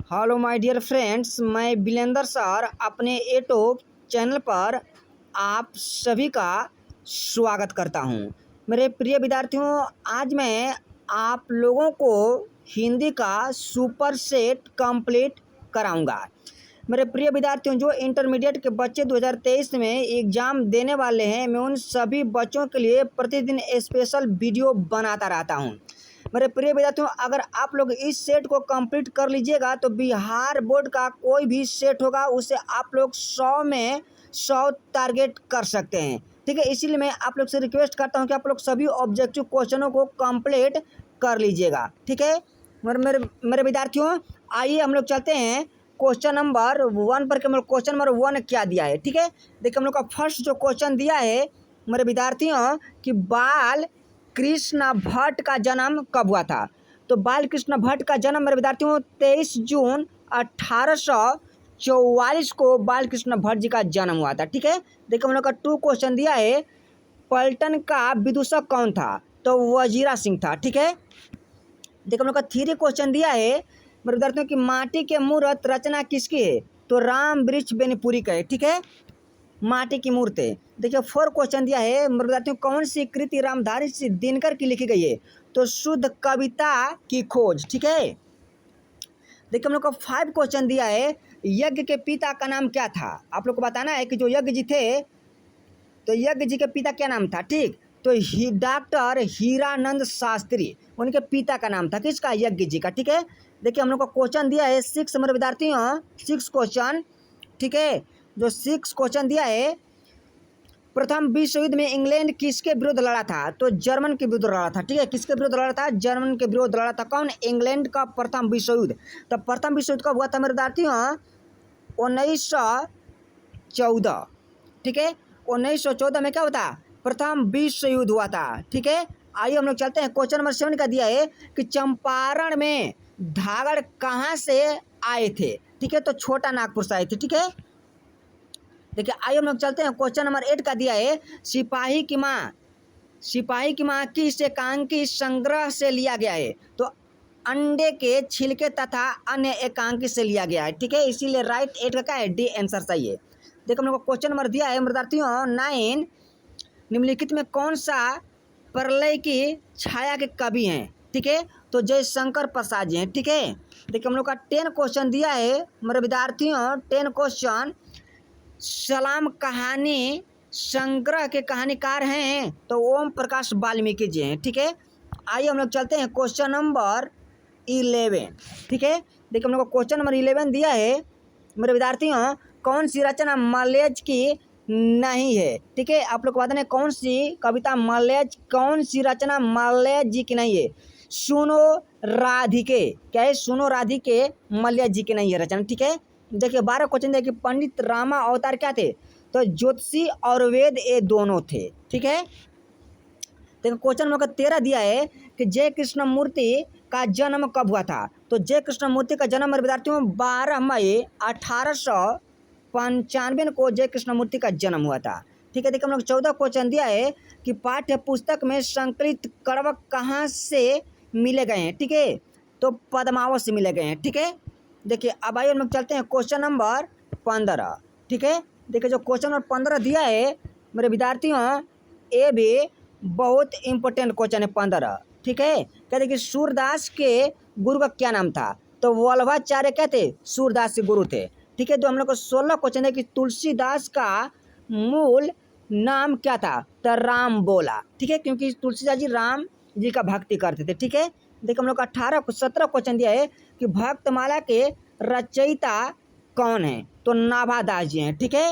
Hello my dear friends, मैं बिलेंदर sir अपने YouTube channel पर आप सभी का स्वागत करता हूं। मेरे प्रिय विद्यार्थियों, आज मैं आप लोगों को हिंदी का सुपर सेट कंप्लीट कराऊंगा। मेरे प्रिय विद्यार्थियों, जो इंटरमीडिएट के बच्चे 2023 में एग्ज़ाम देने वाले हैं, मैं उन सभी बच्चों के लिए प्रतिदिन स्पेशल वीडियो बनाता रहता हूं। मेरे प्रिय विद्यार्थियों, अगर आप लोग इस सेट को कंप्लीट कर लीजिएगा तो बिहार बोर्ड का कोई भी सेट होगा उसे आप लोग 100 में 100 टारगेट कर सकते हैं। ठीक है, इसीलिए मैं आप लोग से रिक्वेस्ट करता हूं कि आप लोग सभी ऑब्जेक्टिव क्वेश्चनों को कंप्लीट कर लीजिएगा। ठीक है मेरे मेरे मेरे विद्यार्थियों, आइए हम लोग चलते हैं क्वेश्चन नंबर 1 पर। क्वेश्चन नंबर 1 क्या दिया है? ठीक है, देखिए हम लोग का फर्स्ट जो क्वेश्चन दिया है मेरे विद्यार्थियों कि बाल कृष्ण भट्ट का जन्म कब हुआ था? तो बाल कृष्ण भट्ट का जन्म मेरे विद्यार्थियों 23 जून 1844 को बाल कृष्ण भट्ट जी का जन्म हुआ था। ठीक है, देखिए हम लोग का 2 क्वेश्चन दिया है, पलटन का विदूषक कौन था? तो वजीरा सिंह था। ठीक है, देखिए हम लोग का 3 क्वेश्चन दिया है मेरे विद्यार्थियों की माटी के मूर्त रचना किसकी है? तो राम वृक्ष बेनीपुरी का है। ठीक है, माटी की मूर्त है। देखिए 4 क्वेश्चन दिया है मेरे विद्यार्थियों, कौन सी कृति रामधारी सिंह दिनकर की लिखी गई है? तो शुद्ध कविता की खोज। ठीक है, देखिए हम लोग को 5 क्वेश्चन दिया है, यज्ञ के पिता का नाम क्या था? आप लोग को बताना है कि जो यज्ञ जी थे तो यज्ञ जी के पिता क्या नाम था? ठीक, तो डॉक्टर हीरानंद शास्त्री उनके पिता का नाम था। किसका? यज्ञ जी का। ठीक है, देखिए हम लोग को क्वेश्चन दिया है 6 मेरे विद्यार्थियों, 6 क्वेश्चन। ठीक है, जो 6 क्वेश्चन दिया है, प्रथम विश्व युद्ध में इंग्लैंड किसके विरुद्ध लड़ा था? तो जर्मन के विरुद्ध लड़ा था। ठीक है, किसके विरुद्ध लड़ा था? जर्मन के विरुद्ध लड़ा था। कौन? इंग्लैंड का प्रथम विश्व युद्ध। तो प्रथम विश्व युद्ध कब हुआ था मेरे विद्यार्थियों? 1914। ठीक है, 1914 में क्या होता? प्रथम विश्व युद्ध हुआ था। ठीक है, आइए हम लोग चलते हैं क्वेश्चन नंबर 7 का दिया है कि चंपारण में धागड़ कहाँ से आए थे? ठीक है, तो छोटा नागपुर से आए थे। ठीक है, देखिए आइए हम लोग चलते हैं क्वेश्चन नंबर 8 का दिया है, सिपाही की माँ किस एकांकी संग्रह से लिया गया है? तो अंडे के छिलके तथा अन्य एकांकी से लिया गया है। ठीक है, इसीलिए राइट 8 का क्या है? डी आंसर सही है। देखो हम लोग को क्वेश्चन नंबर दिया है विद्यार्थियों 9, निम्नलिखित में कौन सा प्रलय की छाया के कवि हैं? ठीक है, तो जयशंकर प्रसाद जी हैं। ठीक है, देखिए हम लोग का 10 क्वेश्चन दिया है मेरे विद्यार्थियों, 10 क्वेश्चन, सलाम कहानी संग्रह के कहानीकार हैं? तो ओम प्रकाश वाल्मीकि जी हैं। ठीक है, आइए हम लोग चलते हैं क्वेश्चन नंबर 11। ठीक है, देखिए हम लोग को क्वेश्चन नंबर 11 दिया है मेरे विद्यार्थियों, कौन सी रचना मल्लेज की नहीं है? ठीक है, आप लोग को बताना है कौन सी कविता कौन सी रचना मल्लेज जी की नहीं है? सुनो राधिके। क्या है? सुनो राधिके मल्लेज जी की नहीं है रचना। ठीक है, देखिए 12 क्वेश्चन देखिए, पंडित रामा अवतार क्या थे? तो ज्योतिषी और वेद ये दोनों थे। ठीक है, देखो क्वेश्चन नंबर 13 दिया है कि जय कृष्ण मूर्ति का जन्म कब हुआ था? तो जय कृष्ण मूर्ति का जन्म मेरे विद्यार्थियों 12 मई 1895 को जय कृष्ण मूर्ति का जन्म हुआ था। ठीक है, देखिए हम लोग 14 क्वेश्चन दिया है कि पाठ्य पुस्तक में संकलित करवक कहाँ से मिले गए हैं? ठीक है, तो पद्मावत से मिले गए हैं। ठीक है, देखिए अब आइए हम लोग चलते हैं क्वेश्चन नंबर 15। ठीक है, देखिए जो क्वेश्चन नंबर 15 दिया है मेरे विद्यार्थियों, ये भी बहुत इंपॉर्टेंट क्वेश्चन है 15। ठीक है, कहते कि सूरदास के गुरु का क्या नाम था? तो वल्लभाचार्य क्या थे? सूरदास के गुरु थे। ठीक है, तो हम लोग को 16 क्वेश्चन है कि तुलसीदास का मूल नाम क्या था? तो राम बोला। ठीक है, क्योंकि तुलसीदास जी राम जी का भक्ति करते थे। ठीक है, देखिए हम लोग का 17 क्वेश्चन दिया है कि भक्तमाला के रचयिता कौन है? तो नाभादास जी हैं। ठीक है,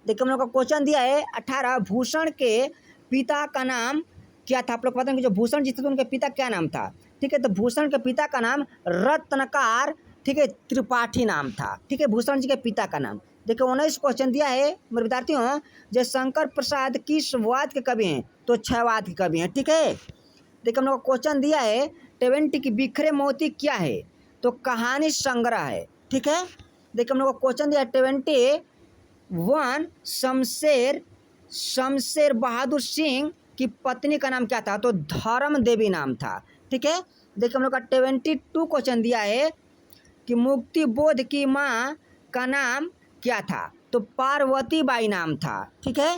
देखिए हम लोग का क्वेश्चन दिया है 18, भूषण के पिता का नाम क्या था? आप लोग पता है कि जो भूषण जी थे तो उनके पिता क्या नाम था? ठीक है, तो भूषण के पिता का नाम रत्नकार, ठीक है, त्रिपाठी नाम था। ठीक है, भूषण जी के पिता का नाम। देखिए 19 क्वेश्चन दिया है मेरे विद्यार्थियों, जयशंकर प्रसाद किस वाद के कवि हैं? तो क्षयवाद के कवि हैं। ठीक है, देखिए हम लोग को क्वेश्चन दिया है 20 की बिखरे मोती क्या है? तो कहानी संग्रह है। ठीक है, देखिए हम लोग को क्वेश्चन दिया है 21, शमशेर बहादुर सिंह की पत्नी का नाम क्या था? तो धर्म देवी नाम था। ठीक है, देखिए हम लोग का 22 क्वेश्चन दिया है कि मुक्ति बोध की माँ का नाम क्या था? तो पार्वती बाई नाम था। ठीक है,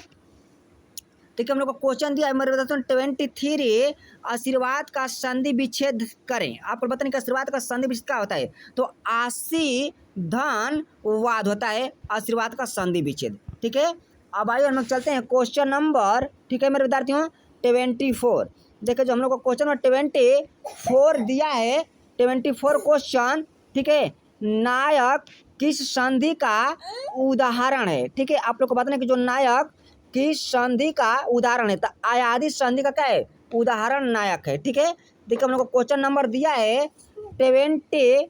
देखिए हम लोग को क्वेश्चन दिया है, मैं बताता हूँ 23 आशीर्वाद का संधि विच्छेद करें। आपको पता नहीं कि आशीर्वाद का संधि विच्छेद क्या होता है? तो आशी धन वाद होता है आशीर्वाद का संधि विच्छेद। ठीक है, अब आइए हम लोग चलते हैं क्वेश्चन नंबर, ठीक है मेरे विद्यार्थियों, 24। देखिए जो हम लोग को क्वेश्चन नंबर 24 दिया है, 24 क्वेश्चन, ठीक है, नायक किस संधि का उदाहरण है? ठीक है, आप लोग को बताना कि जो नायक किस संधि का उदाहरण है, तो आयादी संधि का क्या है? उदाहरण नायक है। ठीक है, देखिए हम लोग को क्वेश्चन नंबर दिया है 25,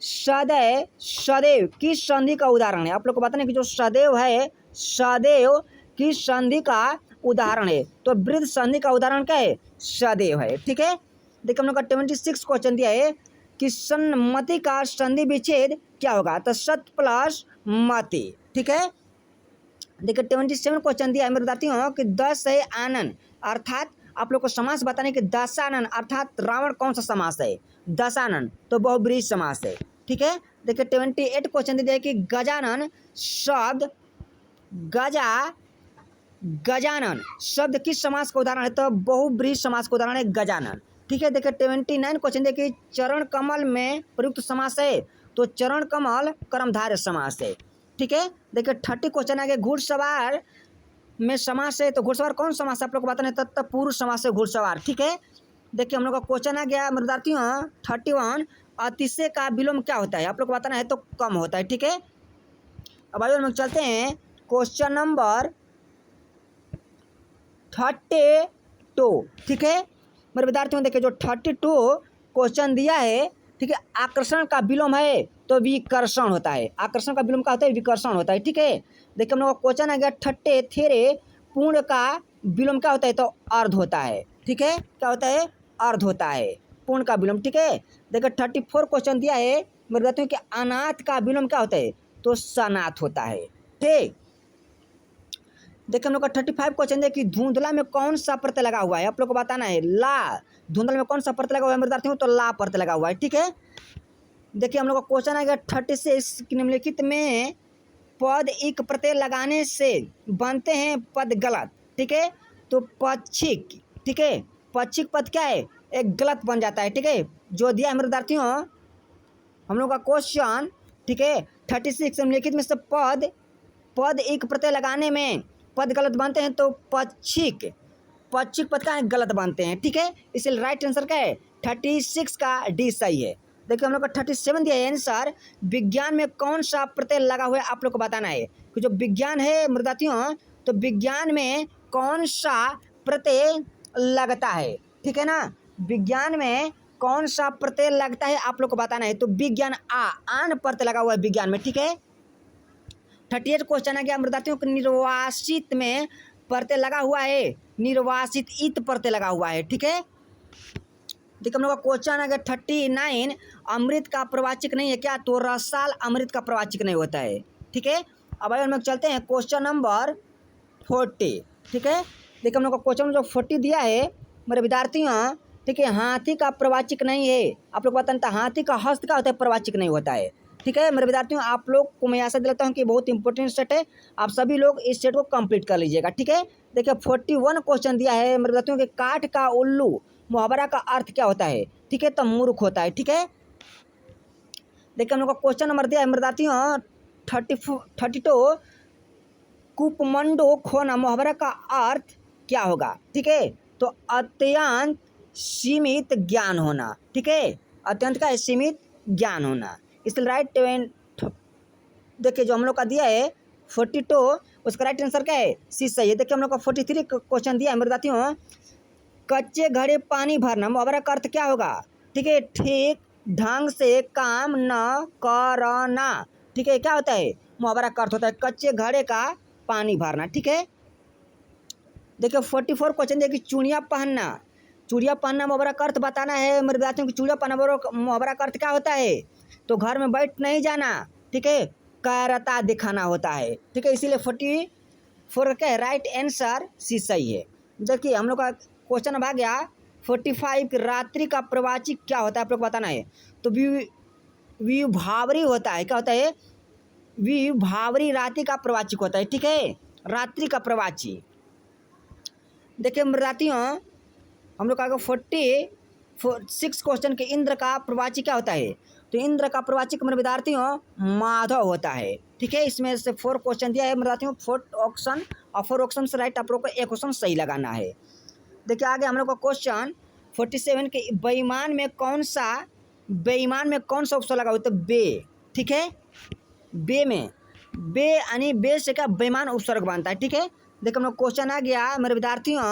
सदैव सदैव किस संधि का उदाहरण है? आप लोग को बताना कि जो सदैव है, सदैव किस संधि का उदाहरण है? तो वृद्ध संधि का उदाहरण क्या है? सदैव है। ठीक है, देखिए हम लोग का 26 क्वेश्चन दिया है कि सन्मति का संधि विच्छेद क्या होगा? तो सत प्लस मति। ठीक है, देखिए 27 क्वेश्चन दिया है मैं बताती हूँ कि दस है आनंद, अर्थात आप लोग को समास बताने कि दशानन अर्थात रावण कौन सा समास है? दशानन, तो बहुब्रीहि समास है। ठीक है, देखिए 28 क्वेश्चन दिया है कि गजानन शब्द, गजानन शब्द किस समास का उदाहरण है? तो बहुब्रीहि समास का उदाहरण है गजानन। ठीक है, देखिए 29 क्वेश्चन देखिए चरण कमल में प्रयुक्त समास है, तो चरण कमल कर्मधारय समास है। ठीक है, देखिए 30 क्वेश्चन आगे घुड़सवार में समास है, तो घुड़सवार कौन समास है? आप लोग को बताना है तत्पुरुष समास है घुड़सवार। ठीक है, देखिए हम लोग का क्वेश्चन आ गया मेरे विद्यार्थियों 31, अतिशय का विलोम क्या होता है? आप लोग को बताना है तो कम होता है। ठीक है, अब आइए हम लोग चलते हैं क्वेश्चन नंबर 32। ठीक है मेरे विद्यार्थियों, देखिए जो 32 क्वेश्चन दिया है, ठीक है, आकर्षण का विलोम है तो विकर्षण होता है। आकर्षण का विलोम क्या होता है? विकर्षण होता है। ठीक है, देखिए हम लोग का क्वेश्चन आ गया 33, पूर्ण का विलोम क्या होता है? तो अर्ध होता है। ठीक है, क्या होता है? अर्ध होता है, पूर्ण का विलोम। ठीक है, देखिए 34 क्वेश्चन दिया है मैं बताती हूँ कि अनाथ का विलोम क्या होता है? तो सनाथ होता है। ठीक, देखिए हम लोग का 35 क्वेश्चन देखिए धुंधला में कौन सा प्रत्यय लगा हुआ है? आप लोग को बताना है ला। धुंधला में कौन सा प्रत्यय लगा हुआ है मेरे विद्यार्थियों? तो ला प्रत्यय लगा हुआ है। ठीक है, देखिए हम लोग का क्वेश्चन आएगा 36, निम्नलिखित में पद एक प्रत्यय लगाने से बनते हैं पद गलत। ठीक है, तो पच्छिक, ठीक है, पच्छिक पद क्या है? एक गलत बन जाता है। ठीक है, जो दिया है मेरे विद्यार्थियों हम लोग का क्वेश्चन, ठीक है 36, निम्नलिखित में से पद एक प्रत्यय लगाने में पद गलत बनते हैं, तो पच्छिक पद का गलत बनते हैं। ठीक है, इसलिए राइट आंसर क्या है? 36 का डी सही है। देखिए हम लोग का 37 दिया है आंसर, विज्ञान में कौन सा प्रत्यय लगा हुआ है? आप लोग को बताना है कि जो विज्ञान है मृदातियों, तो विज्ञान में कौन सा प्रत्यय लगता है? ठीक है ना, विज्ञान में कौन सा प्रत्यय लगता है आप लोग को बताना है। तो विज्ञान आन प्रत्यय लगा हुआ है विज्ञान में। ठीक है, 38 क्वेश्चन आ गया मृदातियों को निर्वासित में प्रत्यय लगा हुआ है, निर्वासित इत प्रत्यय लगा हुआ है। ठीक है, देखिए हम लोग का क्वेश्चन आ गया 39, अमृत का प्रवाचक नहीं है क्या? तो रसाल अमृत का प्रवाचक नहीं होता है। ठीक है, अब आइए हम लोग चलते हैं क्वेश्चन नंबर 40। ठीक है, देखिए हम लोग का क्वेश्चन जो 40 दिया है मेरे विद्यार्थियों, ठीक है, हाथी का प्रवाचक नहीं है। आप लोग बताना था हाथी का हस्त का होता है? प्रवाचक नहीं होता है। ठीक है मेरे विद्यार्थियों, आप लोग को मैं आशा दिलाता हूँ कि बहुत इंपॉर्टेंट सेट है, आप सभी लोग इस सेट को कंप्लीट कर लीजिएगा। ठीक है, देखिए 41 क्वेश्चन दिया है मेरे विद्यार्थियों कि काठ का उल्लू मुहावरा का अर्थ क्या होता है? ठीक है, तो मूर्ख होता है। ठीक है, देखिए हम लोग का क्वेश्चन नंबर दिया है मेरे विद्यार्थियों 32, कुपमंडो खोना मुहावरा का अर्थ क्या होगा? ठीक है, तो अत्यंत सीमित ज्ञान होना। ठीक है, अत्यंत का सीमित ज्ञान होना, इसलिए राइट देखिए जो हम लोग का दिया है 42, उसका राइट आंसर क्या है? सी सही है। देखिए हम लोग का 43 क्वेश्चन दिया है मेरे साथियों, कच्चे घड़े पानी भरना मुहावरा का अर्थ क्या होगा? ठीक है, ठीक ढंग से काम न करना। ठीक है, क्या होता है? मुहावरा का अर्थ होता है कच्चे घड़े का पानी भरना। ठीक है, देखिए 44 क्वेश्चन देखिए चूड़ियाँ पहनना मुहावरा का अर्थ बताना है मेरे विद्यार्थियों की। चूड़ियाँ पहनना मुहावरा का अर्थ क्या होता है? तो घर में बैठ नहीं जाना। ठीक है, कायरता दिखाना होता है। ठीक है, इसीलिए 44 का राइट आंसर सी सही है। देखिए हम लोग का क्वेश्चन अब आ गया 45, रात्रि का प्रवाची क्या होता है? आप लोग बताना है। तो विभावरी होता है। क्या होता है? विभावरी रात्रि का प्रवाचक होता है। ठीक है, रात्रि का प्रवाची। देखिए विद्यार्थियों, हम लोग का 46 क्वेश्चन के इंद्र का प्रवाची क्या होता है? तो इंद्र का प्रवाचक मेरे विद्यार्थियों माधव होता है। ठीक है, इसमें से 4 क्वेश्चन दिया है विद्यार्थियों, 4 ऑप्शन, और 4 ऑप्शन से राइट आप लोग को एक ऑप्शन सही लगाना है। देखिए आगे हम लोग का क्वेश्चन 47 के बेईमान में कौन सा उपसर्ग लगा हुआ है? तो बे। ठीक है, बे में बे यानी बे से क्या बेईमान उपसर्ग बनता है। ठीक है, देखिए हम लोग क्वेश्चन आ गया मेरे विद्यार्थियों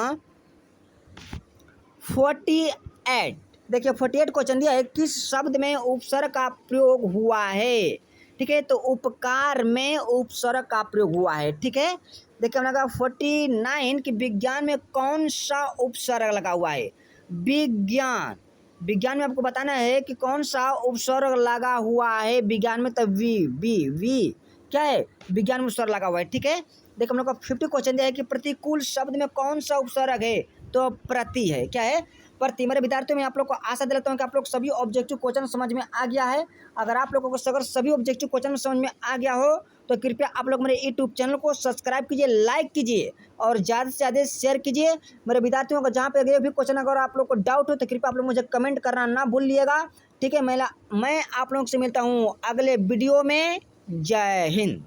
48। देखिए 48 क्वेश्चन दिया है, किस शब्द में उपसर्ग का प्रयोग हुआ है? ठीक है, तो उपकार में उपसर्ग का प्रयोग हुआ है। ठीक है, देखिए हमने कहा 49 कि विज्ञान में कौन सा उपसर्ग लगा हुआ है? विज्ञान में आपको बताना है कि कौन सा उपसर्ग लगा हुआ है विज्ञान में। तब वी क्या है? विज्ञान में उपसर्ग लगा हुआ है। ठीक है, देखो हम लोग का 50 क्वेश्चन दिया है कि प्रतिकूल शब्द में कौन सा उपसर्ग है? तो प्रति है। क्या है? प्रति। मेरे विद्यार्थियों में आप लोग को आशा दिलाता हूँ कि आप लोग सभी ऑब्जेक्टिव क्वेश्चन समझ में आ गया है। अगर आप लोगों को अगर सभी ऑब्जेक्टिव क्वेश्चन समझ में आ गया हो तो कृपया आप लोग मेरे यूट्यूब चैनल को सब्सक्राइब कीजिए, लाइक कीजिए और ज़्यादा से ज़्यादा शेयर कीजिए। मेरे विद्यार्थियों को जहाँ पे अगर भी क्वेश्चन अगर आप लोग को डाउट हो तो कृपया आप लोग मुझे कमेंट करना ना भूलिएगा। ठीक है, मैं आप लोगों से मिलता हूँ अगले वीडियो में। जय हिंद।